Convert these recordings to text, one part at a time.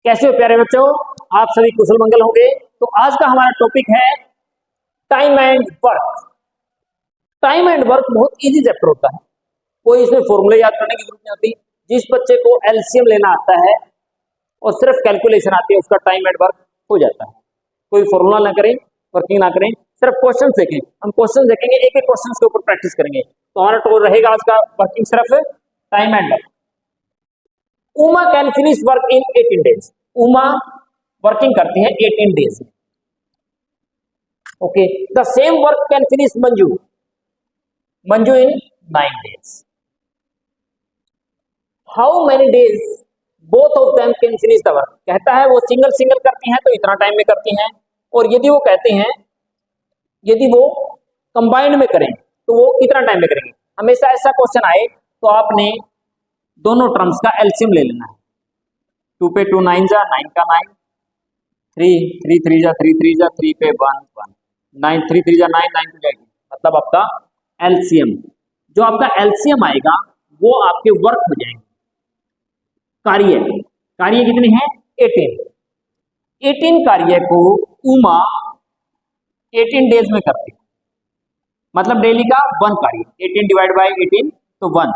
कैसे हो प्यारे बच्चों, आप सभी कुशल मंगल होंगे। तो आज का हमारा टॉपिक है time and work. Time and work बहुत इजी चैप्टर होता है, कोई इसमें फॉर्मूले याद करने की जरूरत नहीं होती। जिस बच्चे को एलसीएम लेना आता है और सिर्फ कैलकुलेशन आती है उसका टाइम एंड वर्क हो जाता है। कोई फॉर्मूला ना करें, वर्किंग ना करें, सिर्फ क्वेश्चन देखें। हम क्वेश्चन देखेंगे, एक एक क्वेश्चन के ऊपर प्रैक्टिस करेंगे। तो हमारा टॉपिक रहेगा आज का वर्किंग सिर्फ time and work. Uma can finish work in 18 days. Uma working करती है 18 डेज में। Okay, the same work can finish Manju, Manju in 9 days. How many days both of them can finish the work. कहता है वो सिंगल सिंगल करती हैं तो इतना टाइम में करती हैं, और यदि वो कहते हैं यदि वो कंबाइंड में करें तो वो कितना टाइम में करेंगे। हमेशा ऐसा क्वेश्चन आए तो आपने दोनों टर्म्स का एलसीएम ले लेना है। 2 पे 2 9 जा 9 का 9, 3 3 3 जा 3 3 जा 3 पे 1 1, 9 3 3 जा 9 9 2 जाएगी। मतलब आपका एलसीएम, जो आपका एलसीएम आएगा वो आपके वर्क हो जाएंगे। कार्य कार्य कितने हैं 18। 18 कार्य को उमा 18 डेज में करती है, मतलब डेली का 1 कार्य। 18 डिवाइड बाय 18 तो 1,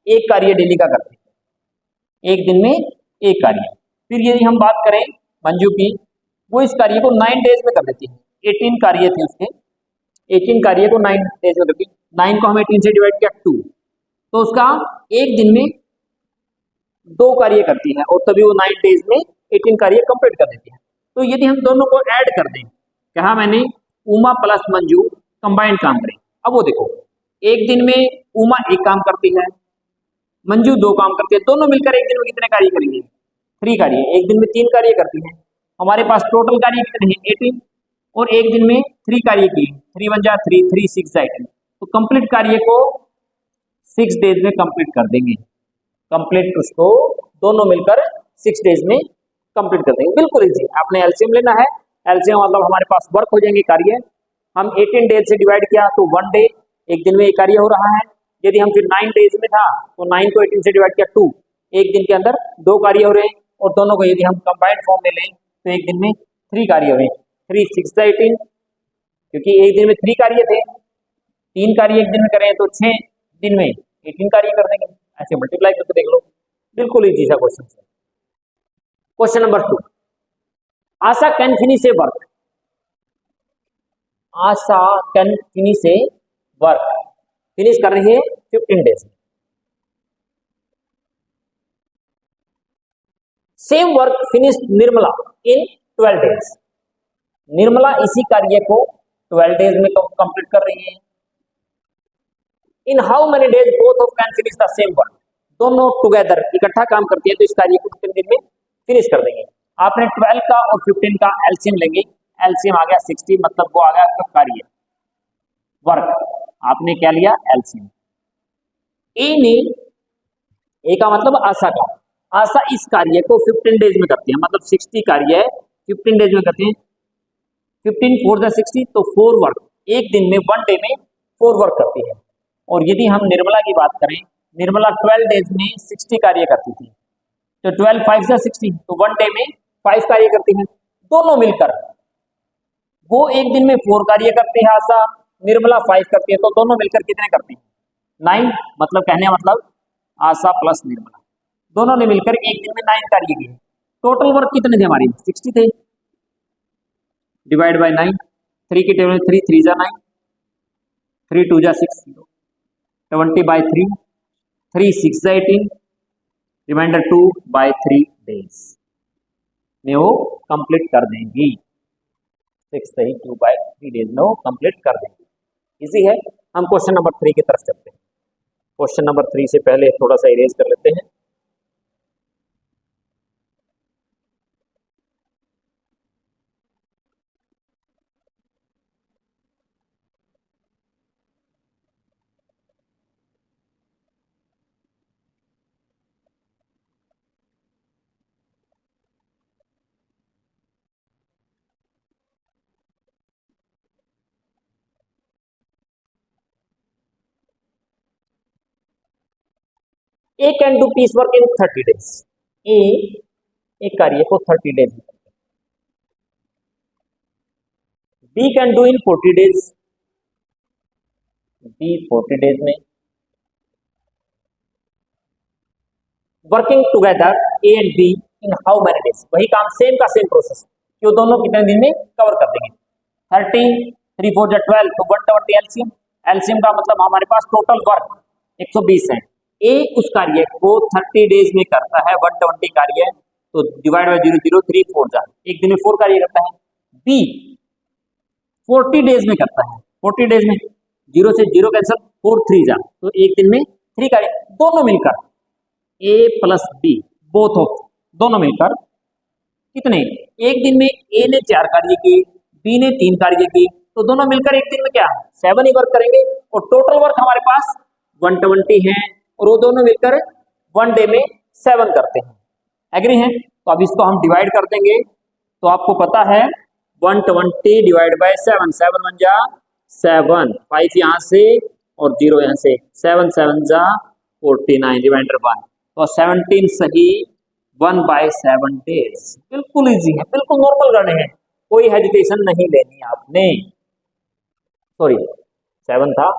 एक कार्य डेली का करती है, एक दिन में एक कार्य। फिर यदि हम बात करें मंजू की, वो इस कार्य को 9 डेज में कर देती है। 18 कार्य थे उसके, 18 कार्य को 9 डेज में करती। 9 को हम 18 से डिवाइड किया 2, तो उसका एक दिन में 2 कार्य करती है, और तभी वो 9 डेज में 18 कार्य कंप्लीट कर देती है। तो यदि हम दोनों को ऐड कर दें, कहा मैंने उमा प्लस मंजू कंबाइंड काम करें। अब वो देखो, एक दिन में उमा एक काम करती है, मंजू 2 काम करती है, दोनों मिलकर एक दिन में कितने कार्य करेंगे 3 कार्य। एक दिन में 3 कार्य करती है। हमारे पास टोटल कार्य कितने हैं 18, और एक दिन में 3 कार्य किए, 3 1 जा 3 3 6 जा 18। तो कंप्लीट कार्य को 6 डेज में कंप्लीट कर देंगे। कंप्लीट उसको दोनों मिलकर 6 डेज में कंप्लीट कर देंगे। बिल्कुल इजी। आपने एलसीएम लेना है, एलसीएम मतलब हमारे पास वर्क हो जाएंगे कार्य। हम 18 डेज से डिवाइड किया तो 1 डे, एक दिन में एक कार्य हो रहा है। यदि हम फिर 9 डेज में था तो 9 को 18 से डिवाइड किया 2, एक दिन के अंदर 2 कार्य हो रहे हैं। और दोनों को यदि हम कंबाइंड फॉर्म में लें तो एक दिन में 3 कार्य हो रहे हैं। 3 6 18, क्योंकि एक दिन में 3 कार्य थे, 3 कार्य एक दिन में करें तो 6 दिन में 18 कार्य कर देंगे। ऐसे मल्टीप्लाई करके देख लो, बिल्कुल इजी सा क्वेश्चन है। Question number 2, Asha can finish a work. Asha can finish a work, finish कर रही है 15 days. Same work finish Nirmala in 12 days. Nirmala इसी कार्य को 12 डेज में कंप्लीट कर रही है। इन how many days both of can finish the same work. दोनों टुगेदर इकट्ठा काम करती है तो इस कार्य को कितने दिन में फिनिश कर देंगे। आपने 12 का और 15 का एलसीएम लेंगे, एलसीएम आ गया 60, मतलब वो आ गया आपका कार्य वर्क। आपने क्या लिया एलसीएम। ए ने, ए का मतलब आशा का, आशा इस कार्य को 15 डेज में करती है, मतलब 60 कार्य है 15 डेज में करती है। 15 4 द 60 तो 4 वर्क, एक दिन में 1 डे में 4 वर्क करती है। और यदि हम निर्मला की बात करें, निर्मला 12 डेज में 60 कार्य करती थी, तो 12 5 से 60 तो 1 डे में 5 कार्य करती है। दोनों मिलकर वो एक दिन में 4 कार्य करती है आशा, निर्मला 5 करती है, तो दोनों मिलकर कितने करती है 9। मतलब कहने मतलब आशा प्लस निर्मला दोनों ने मिलकर एक दिन में 9 कार्य किए। टोटल वर्क कितने थे हमारी 60 थे, डिवाइड बाय 9, 3 की टेबल 3 3 जा 9, 3 2 जा 6 20 बाय 3, 3 6 जा 18, रिमाइंडर 2 बाय 3 डेज में वो कंप्लीट कर देंगी। 6 से 2 बाय 3 डेज में वो कंप्लीट कर देंगी। इजी है। हम क्वेश्चन नंबर 3 की तरफ चलते हैं। क्वेश्चन नंबर 3 से पहले थोड़ा सा इरेज कर लेते हैं। A can do piece work in 30 days. A एक कार्य को 30 डेज में, B can do in 40 days, B 40 days में, working together A and B in how many days, वही काम सेम का सेम प्रोसेस, कि वो दोनों कितने दिन में कवर कर देंगे। 30 3 4 जा 12 तो 120 एलसीएम, एलसीएम का मतलब हमारे पास टोटल वर्क 120 है। ए उस कार्य को 30 डेज में करता है, 120 कार्य, तो डिवाइड बाय 0 0 3 4 जा, एक दिन में 4 कार्य करता है। बी 40 डेज में करता है, 40 डेज में 0 से 0 कैंसिल, 4 3 जा, तो एक दिन में 3 कार्य, दोनों मिलकर ए प्लस बी बोथ ऑफ, दोनों मिलकर कितने, एक दिन में ए ने 4 कार्य किए, बी ने 3 कार्य किए, तो दोनों मिलकर एक दिन में क्या 7 ही वर्क करेंगे, और टोटल वर्क हमारे पास 120 है, और वो दोनों मिलकर 1 डे में 7 करते हैं। एग्री हैं? तो अब इसको हम डिवाइड कर देंगे, तो आपको पता है 120 डिवाइड बाय 7, 7 1 जा 7, 5 यहाँ से और 0 यहाँ से, 7 7 जा 49, रिमाइंडर 1, तो 17 सही 1/7 डेज। बिल्कुल इजी है, बिल्कुल नॉर्मल करने हैं, कोई हेजिटेशन नहीं लेनी आपने। सॉरी 7 था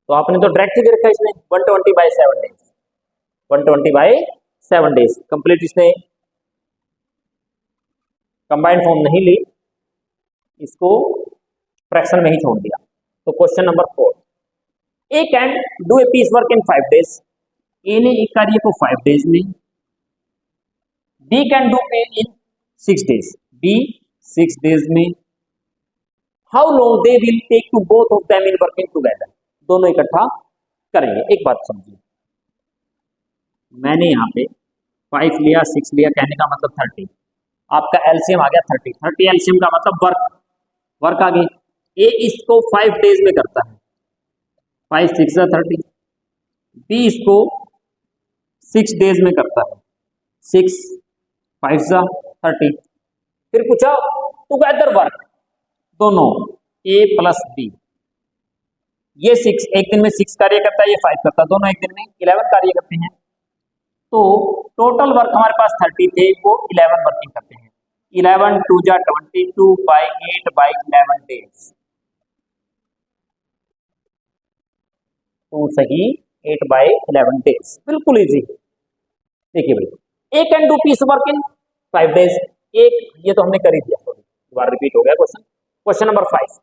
तो आपने तो डायरेक्ट ही दे रखा है इसमें 120/7 डेज, 120/7 डेज कंप्लीट, इसने कंबाइंड फॉर्म नहीं ली, इसको फ्रैक्शन में ही छोड़ दिया। तो question number 4, A can do a piece work in 5 days, A ने एक कार्य को 5 डेज में, B can do it in 6 days, B 6 days में, how long they will take to both of them in working together, दोनों इकट्ठा करेंगे। एक बात समझिए, मैंने यहाँ पे 5 लिया 6 लिया, कहने का मतलब 30, आपका एलसीएम आ गया 30, 30 एलसीएम का मतलब वर्क आ गई। ए इसको 5 डेज में करता है, 5 6 30, बी इसको 6 डेज में करता है, 6 5 30, फिर पूछा टुगेदर वर्क, दोनों ए प्लस बी, ये 6 एक दिन में 6 कार्य करता है, ये 5 करता है, दोनों एक दिन में 11 कार्य करते हैं, तो टोटल वर्क हमारे पास 30 थे, वो 11 वर्किंग करते हैं, 11 2 जा 22/8/11 डेज, तो सही 8/11 डेज, बिल्कुल इजी। देखिए भाई, A can do piece work in 5 days, एक ये तो हमने कर ही दिया, दोबारा रिपीट हो गया question. Question number 5,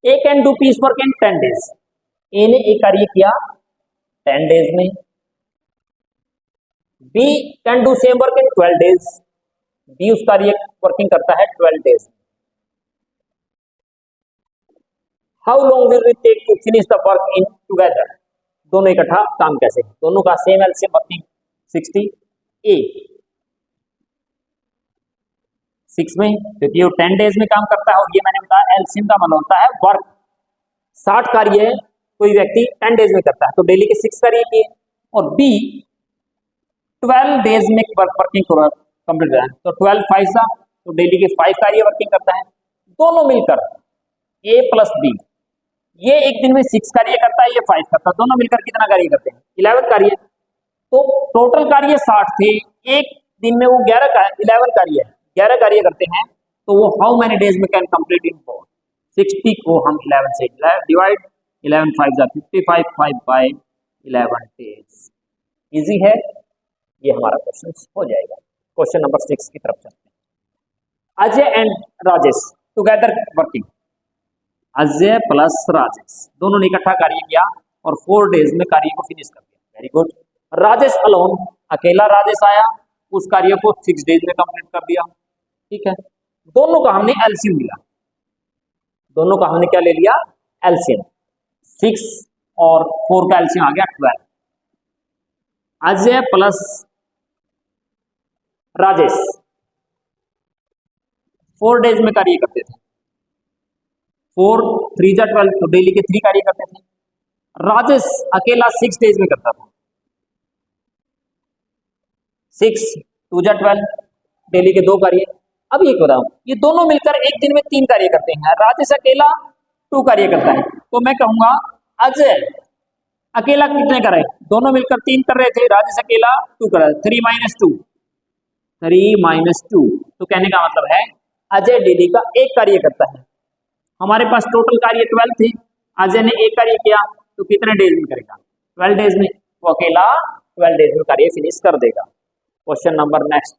A can do piece work in 10 days, A ने एक कार्य किया 10 डेज में, B can do same work in 12 days, B उस कार्य वर्किंग करता है 12 days. How long will it take to finish the work in together, दोनों इकट्ठा काम कैसे, दोनों का सेम एलसीएम वर्किंग 60, ए 6 में, क्योंकि वो 10 डेज में काम करता है, और ये मैंने बताया एलसीएम का मतलब होता है वर्क, 60 कार्य कोई व्यक्ति 10 डेज में करता है, तो डेली के 6 कार्य किए, और बी 12 डेज में वर्किंग कंप्लीट है, तो 12 5 तो डेली के 5 कार्य वर्किंग करता है, दोनों मिलकर ए प्लस बी, ये एक दिन में 6 कार्य करता है, ये 5 करता है, दोनों मिलकर कितना कार्य करते हैं 11 कार्य, तो टोटल कार्य 60 थे, एक दिन में वो 11 कार्य 11 कार्य करते हैं, तो वो हाउ मेनी डेज में कैन कंप्लीट इन 4, 60 को हम 11 से डिवाइड, 11 5 जा 55, 5/11 डेज, इजी है, ये हमारा क्वेश्चन हो जाएगा। क्वेश्चन नंबर 6 की तरफ चलते हैं, Ajay and Rajesh together working, Ajay plus Rajesh दोनों ने इकट्ठा कार्य किया और 4 डेज में कार्य को फिनिश कर दिया, वेरी गुड। राजेश अलोन, अकेला राजेश आया, उस कार्य को 6 डेज में कंप्लीट कर दिया, ठीक है। दोनों का हमने एलसीएम लिया, दोनों का हमने क्या ले लिया एलसीएम, 6 और 4 का एलसीएम आ गया 12, अजय प्लस राजेश 4 डेज में कार्य करते थे, 4 3 जा 12, तो डेली के 3 कार्य करते थे। राजेश अकेला 6 डेज में करता था, 6 2 जा 12, डेली के 2 कार्य। अब ये बताओ, ये दोनों मिलकर एक दिन में 3 कार्य करते हैं, राजेश अकेला 2 कार्य करता है, तो मैं कहूंगा अजय अकेला कितने कर रहे, दोनों मिलकर 3 कर रहे थे, राजेश अकेला 2 कर रहा है, 3 - 2 3 - 2। तो कहने का मतलब है अजय डेली का एक कार्य करता है। हमारे पास टोटल कार्य 12 थे, अजय ने एक कार्य किया तो कितने डेज में करेगा? 12 डेज में। वो अकेला 12 डेज में कार्य फिनिश कर देगा। Question number next.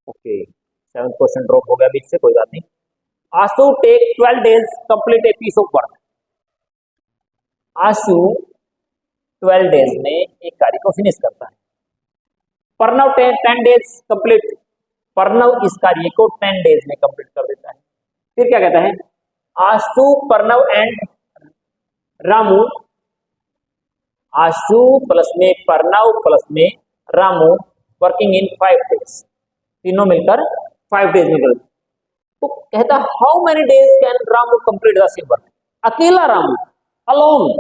Okay, 7th question drop हो गया बीच से, कोई बात नहीं। Ashu take 12 days complete a piece of work. Ashu 12 days में एक कार्य को फिनिश करता है। प्रणव 10 डेज कंप्लीट, प्रणव इस कार्य को 10 डेज में कंप्लीट कर देता है। फिर क्या कहता है? आशु, प्रणव एंड रामू, आशु प्लस में प्रणव प्लस में रामू वर्किंग इन 5 डेज, तीनों मिलकर 5 डेज में करते। तो कहता how many days can Ramu complete the same work. अकेला Ramu alone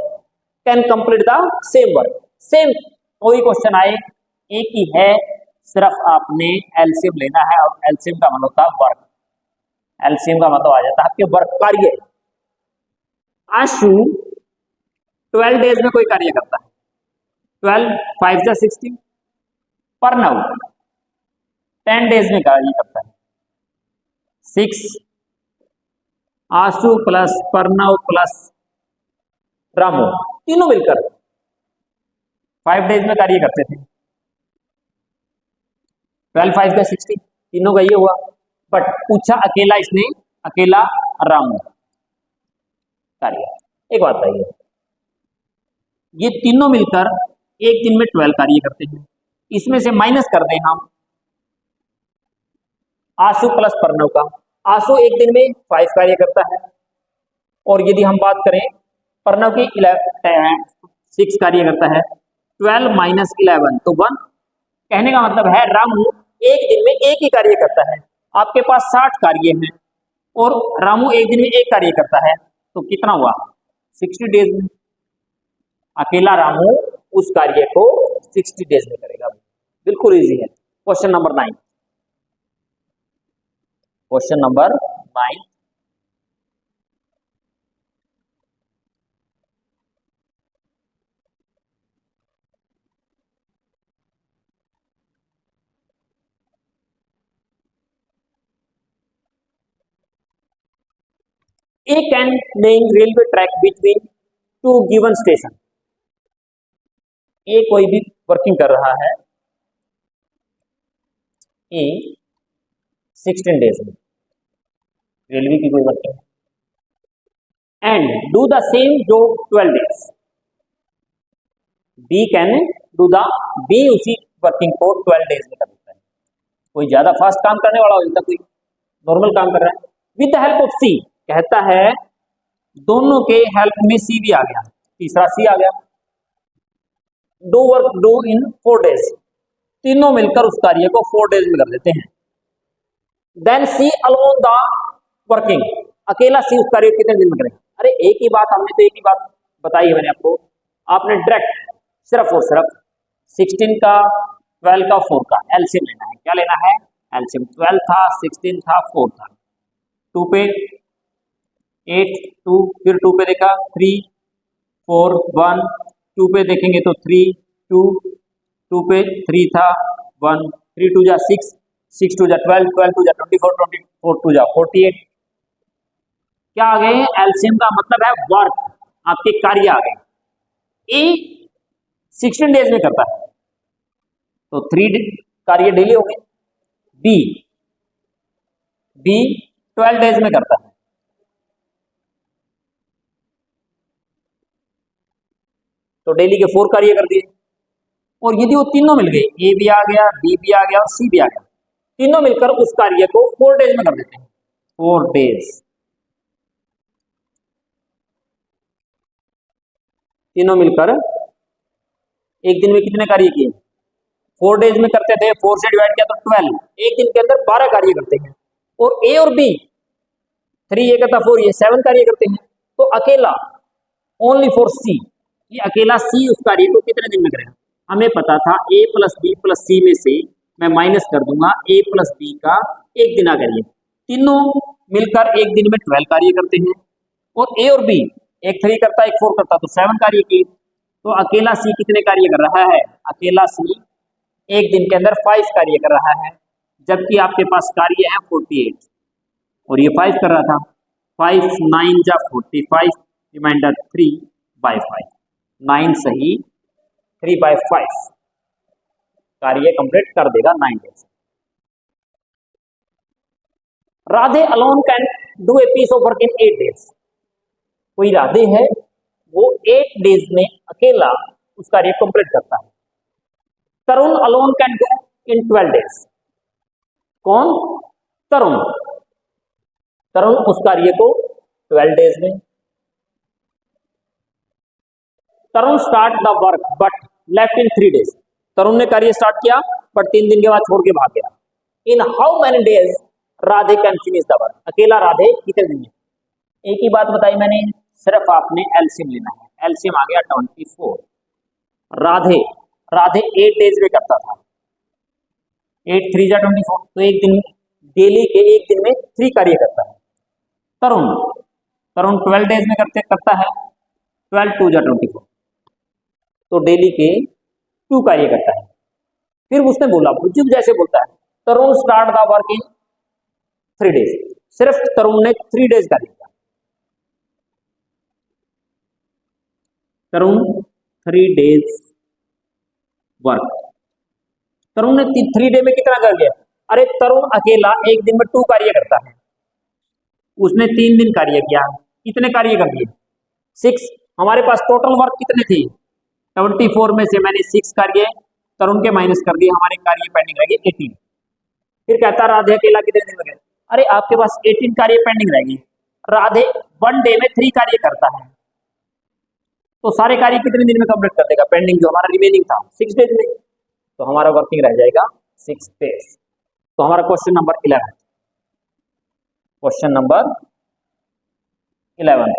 can complete the same work. Same कोई क्वेश्चन आए एक ही है, सिर्फ आपने एलसीएम लेना है, और एलसीएम का मतलब होता है वर्क। एलसीएम का मतलब आ जाता है आपके वर्क कार्य। आशु 12 डेज में कोई कार्य करता है, 12 5 जा 16। प्रणव 10 डेज में कार्य करता है, 6। आशु प्लस प्रणव प्लस रामू तीनों मिलकर 5 डेज में कार्य करते थे। 12 5 का 60, तीनों का ये हुआ। बट पूछा अकेला इसने, अकेला रामू कार्य। एक बात बताइए, ये तीनों मिलकर एक दिन में 12 कार्य करते हैं, इसमें से माइनस कर दें हम आशु प्लस प्रणव का। आशु एक दिन में 5 कार्य करता है, और यदि हम बात करें प्रणव की 6 कार्य करता है। 12 माइनस 11 तो 1। कहने का मतलब है रामू एक दिन में एक ही कार्य करता है। आपके पास 60 कार्य हैं और रामू एक दिन में एक कार्य करता है, तो कितना हुआ? 60 डेज में। अकेला रामू उस कार्य को 60 डेज में करेगा। बिल्कुल इजी है। Question number 9। Question number 9। A can laying railway track between two given station। ए कोई भी वर्किंग कर रहा है, ए 16 डेज में रेलवे की कोई वर्किंग है, and do the same job 12 days. B can do the, B उसी वर्किंग को 12 डेज में कर देता है। कोई ज्यादा फास्ट काम करने वाला हो जाता, कोई नॉर्मल काम कर रहा है। विद द हेल्प ऑफ सी, कहता है दोनों के हेल्प में सी भी आ गया, तीसरा सी आ गया। Do work do in 4 days, तीनों मिलकर उस कार्य को 4 डेज में कर देते हैं। Then C alone the working, अकेला सी उस कार्य को कितने दिन में करेगा? अरे एक ही बात, हमने तो एक ही बात बताई है मैंने आपको। आपने डायरेक्ट सिर्फ और सिर्फ 16 का 12 का 4 का एलसीएम लेना है। क्या लेना है? एलसीएम। 12 था, 16 था, 4 था। 2 पे 8, 2, फिर 2 पे देखा 3, 4, 1, 2 पे देखेंगे तो 3, 2, 2 पे 3 था, 1, 3 2 जा 6, 6 2 जा 12, 12 2 जा 24, 24 2 जा 48। क्या आ गए? एलसीएम का मतलब है वर्क, आपके कार्य आ गए। ए 16 डेज में करता है तो 3 कार्य डेली हो गए। बी 12 डेज में करता है तो डेली के 4 कार्य कर दिए। और यदि वो तीनों मिल गए, ए भी आ गया, बी भी आ गया और सी भी आ गया, तीनों मिलकर उस कार्य को 4 डेज में कर देते हैं। 4 डेज, तीनों मिलकर एक दिन में कितने कार्य किए? 4 डेज में करते थे, 4 से डिवाइड किया तो 12, एक दिन के अंदर 12 कार्य करते हैं। और ए और बी 3 ये करता 4, ये 7 कार्य करते हैं। तो अकेला ओनली फॉर सी, ये अकेला सी उस कार्य को कितने दिन में करेगा? हमें पता था ए प्लस बी प्लस सी में से मैं माइनस कर दूंगा ए प्लस बी का एक दिन कार्य। तीनों मिलकर एक दिन में 12 कार्य करते हैं। और ए और बी, एक 3 करता एक 4 करता तो 7 कार्य किए। तो अकेला सी कितने कार्य कर रहा है? अकेला सी एक दिन के अंदर 5 कार्य कर रहा है, जबकि आपके पास कार्य है 48 और ये 5 कर रहा था। 5 9 जा 45, रिमाइंडर 3/5, 9 सही 3/5 कार्य कंप्लीट कर देगा 9 days. Radhe alone can do a piece of work in 8 days. कोई राधे है, वो 8 डेज में अकेला उस कार्य कंप्लीट करता है। Tarun alone can do in 12 days. कौन? तरुण। तरुण उस कार्य को 12 डेज में। Tarun start the work but left in 3 days. Tarun ने कार्य स्टार्ट किया बट 3 दिन के बाद छोड़ के भाग गया। इन how many days Radhe can finish the work. अकेला राधे कितने दिन में? एक ही बात बताई मैंने, सिर्फ आपने एलसीएम लेना है। एलसीएम आ गया 24। राधे 8 डेज में करता था, 8 3 जा 24, तो एक दिन डेली के एक दिन में 3 कार्य करता है। तरुण 12 डेज में करता है, 12 2 जा 24, तो डेली के 2 कार्य करता है। फिर उसने बोला, बुजुर्ग जैसे बोलता है, Tarun start the work in 3 days. सिर्फ तरुण ने 3 डेज कार्य किया। तरुण 3 डेज वर्क। तरुण ने 3 डे में कितना कर लिया? अरे तरुण अकेला एक दिन में 2 कार्य करता है, उसने 3 दिन कार्य किया। कितने कार्य कर दिए? 6। हमारे पास टोटल वर्क कितने थे? 24 में से मैंने 6 कार्य तरुण के माइनस कर दिए, हमारे कार्य पेंडिंग रह गए 18। फिर कहता राधे अकेला कितने दिन में गए? अरे आपके पास 18 कार्य पेंडिंग रह गए। राधे 1 डे में 3 कार्य करता है, तो सारे कार्य कितने दिन में कंप्लीट कर देगा? पेंडिंग जो हमारा रिमेनिंग था 6 डेज में, तो हमारा वर्किंग रह जाएगा 6 डेज। तो हमारा question number 11, question number 11,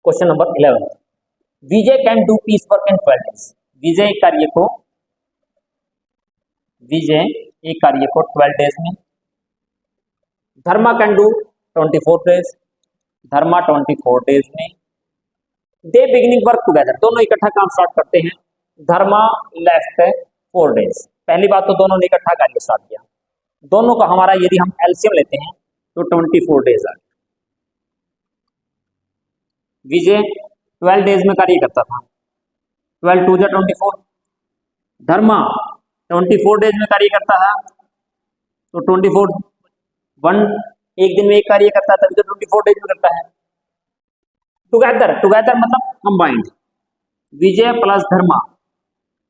question number 11, Vijay can do piece work in 12 days. Vijay एक कार्य को 12 डेज में। Dharma can do 24 days. Dharma 24 days में। दे बिगिनिंग वर्क टुगेदर, दोनों इकट्ठा काम स्टार्ट करते हैं। धर्मा लेफ्ट 4 डेज। पहली बात तो दोनों ने इकट्ठा कार्य स्टार्ट किया, दोनों का हमारा यदि हम एलसीएम लेते हैं तो 24 डेज आ गए। विजय 12 डेज में कार्य करता था, 12 2 जा 24। धर्मा 24 डेज में कार्य करता है, तो 24 1 एक दिन में एक कार्य करता है, तभी तो 24 डेज में करता है। टुगेदर मतलब कंबाइंड। विजय प्लस धर्मा,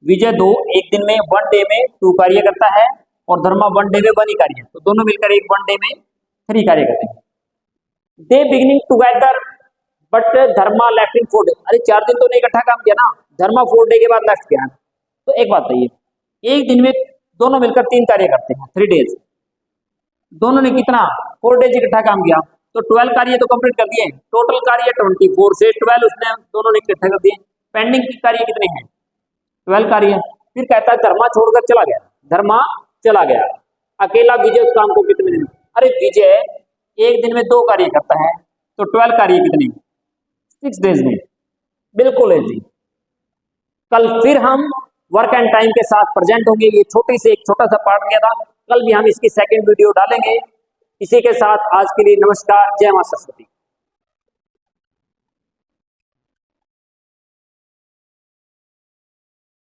विजय 2 एक दिन में 1 डे में 2 कार्य करता है और धर्मा 1 डे में 1 ही कार्य, तो दोनों मिलकर एक 1 डे में 3 कार्य करते हैं। They beginning together but Dharma left in 4 day. अरे 4 दिन तो नहीं इकट्ठा काम किया ना, धर्मा 4 डे के बाद लेफ्ट किया। तो एक बात है, ये एक दिन में दोनों मिलकर 3 कार्य करते हैं, 3 डेज। दोनों ने कितना 4 डेज इकट्ठा काम किया, तो 12 कार्य तो कंप्लीट कर दिए। टोटल कार्य 24 से 12 उसने दोनों ने इकट्ठा कर दिए। पेंडिंग की कार्य कितने हैं? 12 कार्य। फिर कहता है धर्मा छोड़कर चला गया। धर्मा चला गया, अकेला विजय उस काम को कितने दिन? अरे विजय एक दिन में 2 कार्य करता है, तो 12 कार्य कितने? 6 डेज में। बिल्कुल इजी। कल फिर हम वर्क एंड टाइम के साथ प्रेजेंट होंगे। ये एक छोटा सा पार्ट लिया था, कल भी हम इसकी सेकंड वीडियो डालेंगे। इसी के साथ आज के लिए नमस्कार। जय मां सरस्वती।